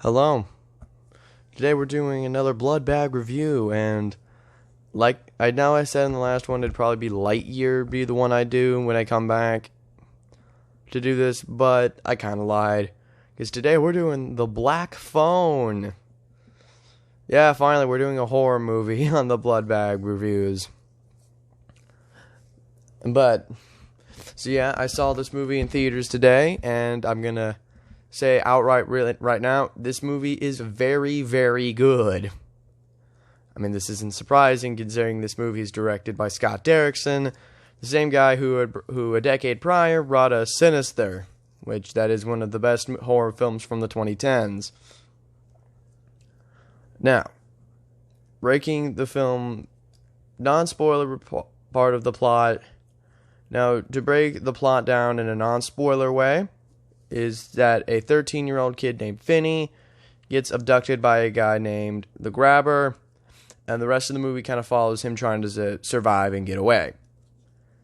Hello. Today we're doing another Blood Bag review, and like I said in the last one, it'd probably be Lightyear be the one I do when I come back to do this, but I kind of lied because today we're doing The Black Phone. Yeah, finally we're doing a horror movie on the Blood Bag reviews. But so yeah, I saw this movie in theaters today, and I'm gonna say outright right now, this movie is very, very good. I mean, this isn't surprising considering this movie is directed by Scott Derrickson, the same guy who a decade prior brought us Sinister, which that is one of the best horror films from the 2010s. Now, breaking the film non-spoiler part of the plot. Now, to break the plot down in a non-spoiler way, is that a 13-year-old kid named Finney gets abducted by a guy named the Grabber, and the rest of the movie kind of follows him trying to survive and get away.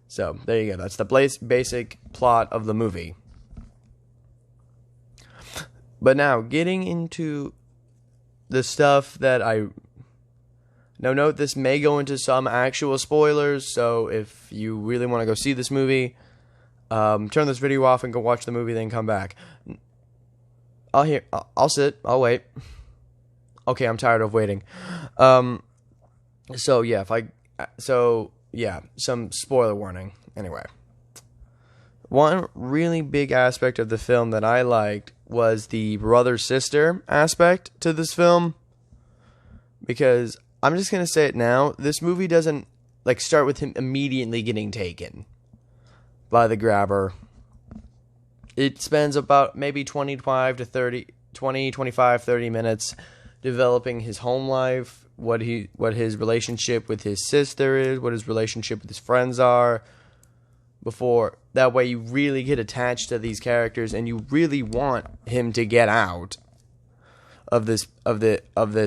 So, there you go. That's the basic plot of the movie. But now, getting into the stuff that Now, note this may go into some actual spoilers, so if you really want to go see this movie, turn this video off and go watch the movie, then come back. I'll sit. I'll wait. Okay, I'm tired of waiting. So yeah, some spoiler warning. Anyway, one really big aspect of the film that I liked was the brother-sister aspect to this film, because I'm just gonna say it now. This movie doesn't start with him immediately getting taken by the Grabber. It spends about maybe 25, 30 minutes developing his home life, what his relationship with his sister is, what his relationship with his friends are. Before that way you really get attached to these characters and you really want him to get out of this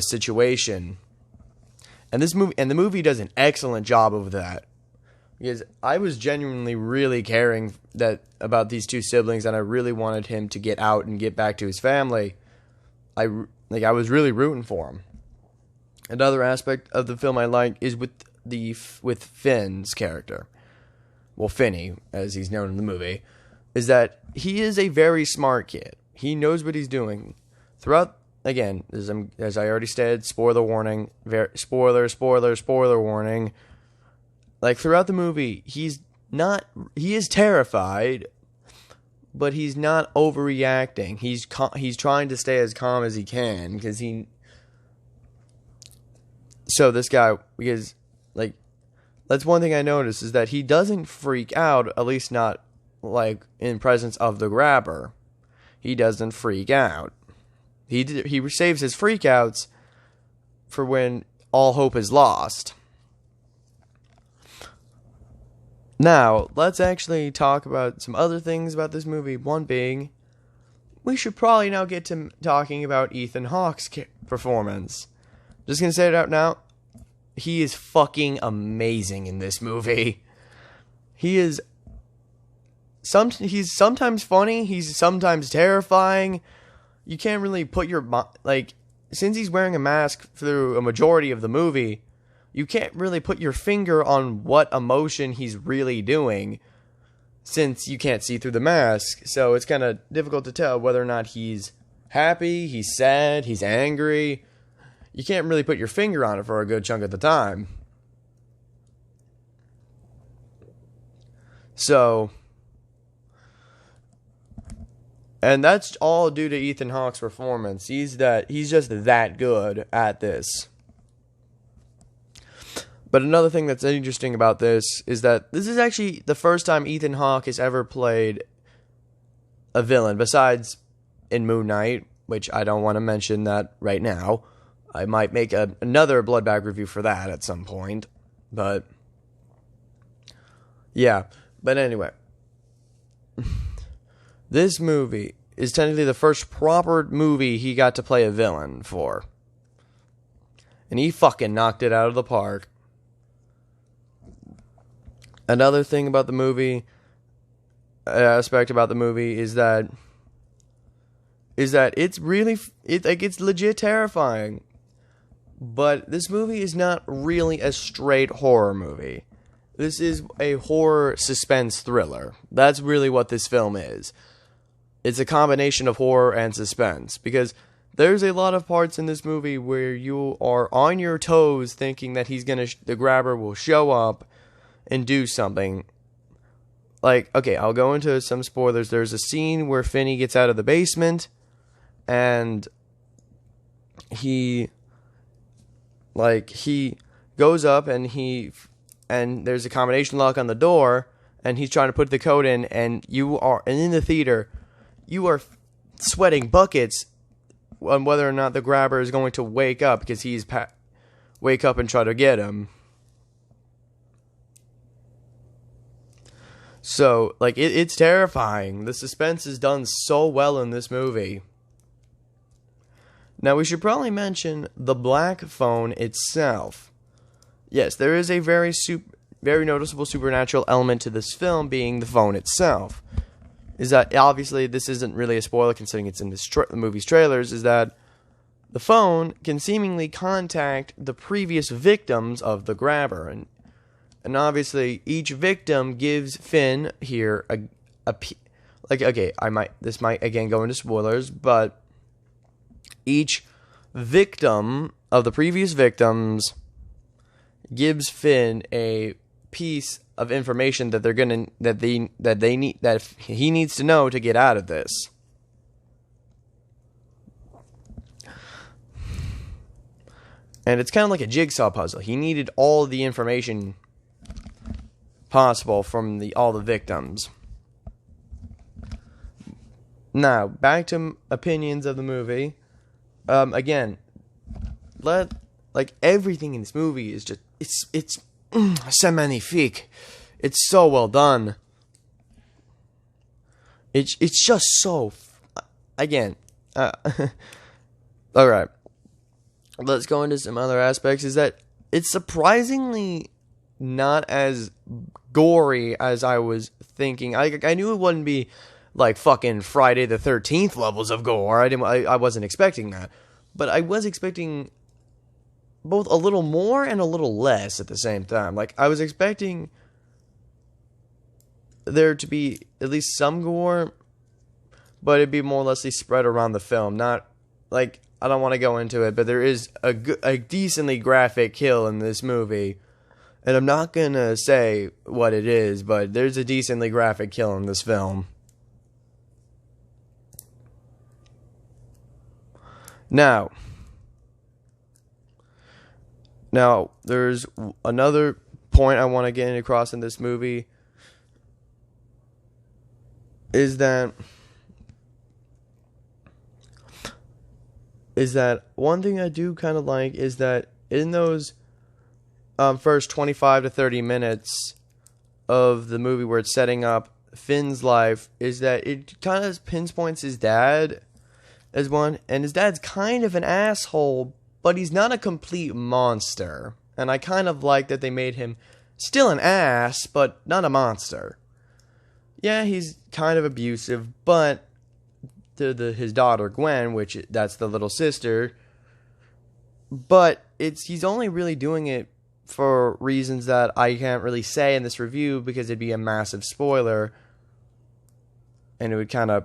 situation. And the movie does an excellent job of that. Because I was genuinely really caring about these two siblings, and I really wanted him to get out and get back to his family. I was really rooting for him. Another aspect of the film I like is with Finn's character. Well, Finney, as he's known in the movie, is that he is a very smart kid. He knows what he's doing. Throughout, again, as I already said, spoiler warning, spoiler warning. Throughout the movie, he is terrified, but he's not overreacting. He's trying to stay as calm as he can, because that's one thing I noticed, is that he doesn't freak out, at least not, in presence of the Grabber. He doesn't freak out. He saves his freakouts for when all hope is lost. Now, let's actually talk about some other things about this movie. One being, we should probably now get to talking about Ethan Hawke's performance. Just gonna say it out now. He is fucking amazing in this movie. He's sometimes funny, he's sometimes terrifying. You can't really put since he's wearing a mask through a majority of the movie, you can't really put your finger on what emotion he's really doing, since you can't see through the mask. So it's kind of difficult to tell whether or not he's happy, he's sad, he's angry. You can't really put your finger on it for a good chunk of the time. So, and that's all due to Ethan Hawke's performance. He's just that good at this. But another thing that's interesting about this is that this is actually the first time Ethan Hawke has ever played a villain, besides in Moon Knight, which I don't want to mention that right now. I might make another Blood Bag review for that at some point. But, yeah. But anyway. This movie is technically the first proper movie he got to play a villain for. And he fucking knocked it out of the park. Another thing about the movie, aspect about the movie, is that is that it's really it's legit terrifying. But this movie is not really a straight horror movie. This is a horror suspense thriller. That's really what this film is. It's a combination of horror and suspense, because there's a lot of parts in this movie where you are on your toes thinking that the grabber will show up and do something. Like, okay, I'll go into some spoilers. There's a scene where Finney gets out of the basement and he goes up and there's a combination lock on the door and he's trying to put the code in, and in the theater you are sweating buckets on whether or not the grabber is going to wake up, because wake up and try to get him. So, it's terrifying. The suspense is done so well in this movie. Now, we should probably mention the black phone itself. Yes, there is a very noticeable supernatural element to this film, being the phone itself. Is that, obviously, this isn't really a spoiler considering it's in the movie's trailers, is that the phone can seemingly contact the previous victims of the grabber. And obviously, each victim gives Finn here this might again go into spoilers, but each victim of the previous victims gives Finn a piece of information that he needs to know to get out of this. And it's kind of like a jigsaw puzzle. He needed all the information possible from all the victims. Now, back to opinions of the movie. Again, everything in this movie is just it's c'est magnifique. It's so well done. It's just so again. All right. Let's go into some other aspects. Is that it's surprisingly not as gory as I was thinking. I knew it wouldn't be like fucking Friday the 13th levels of gore. I wasn't expecting that. But I was expecting both a little more and a little less at the same time. Like, I was expecting there to be at least some gore, but it'd be more or less spread around the film. Not, like, I don't want to go into it, but there is a decently graphic kill in this movie. And I'm not going to say what it is, but there's a decently graphic kill in this film. Now, there's another point I want to get across in this movie, is that one thing I do kind of like is that in those first 25 to 30 minutes of the movie where it's setting up Finn's life, is that it kind of pinpoints his dad as one, and his dad's kind of an asshole, but he's not a complete monster. And I kind of like that they made him still an ass, but not a monster. Yeah, he's kind of abusive, but to his daughter Gwen, that's the little sister, but he's only really doing it for reasons that I can't really say in this review because it'd be a massive spoiler, and it would kind of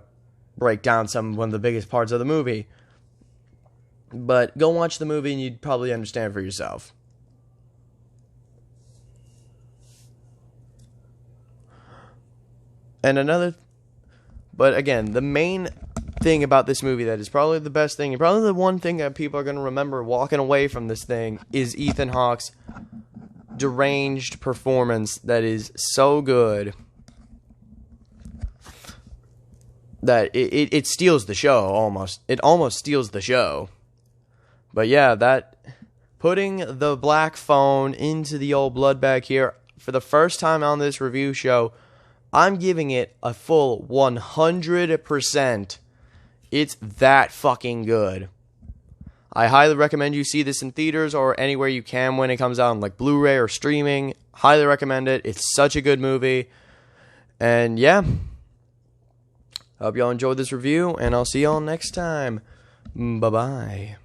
break down one of the biggest parts of the movie. But go watch the movie and you'd probably understand for yourself. But again, the main thing about this movie that is probably the best thing, and probably the one thing that people are going to remember walking away from this thing, is Ethan Hawke's deranged performance that is so good that it steals the show almost. It almost steals the show. But yeah, that putting the black phone into the old blood bag here for the first time on this review show, I'm giving it a full 100%. It's that fucking good. I highly recommend you see this in theaters or anywhere you can when it comes out on like Blu-ray or streaming. Highly recommend it. It's such a good movie. And yeah, I hope y'all enjoyed this review, and I'll see y'all next time. Bye-bye.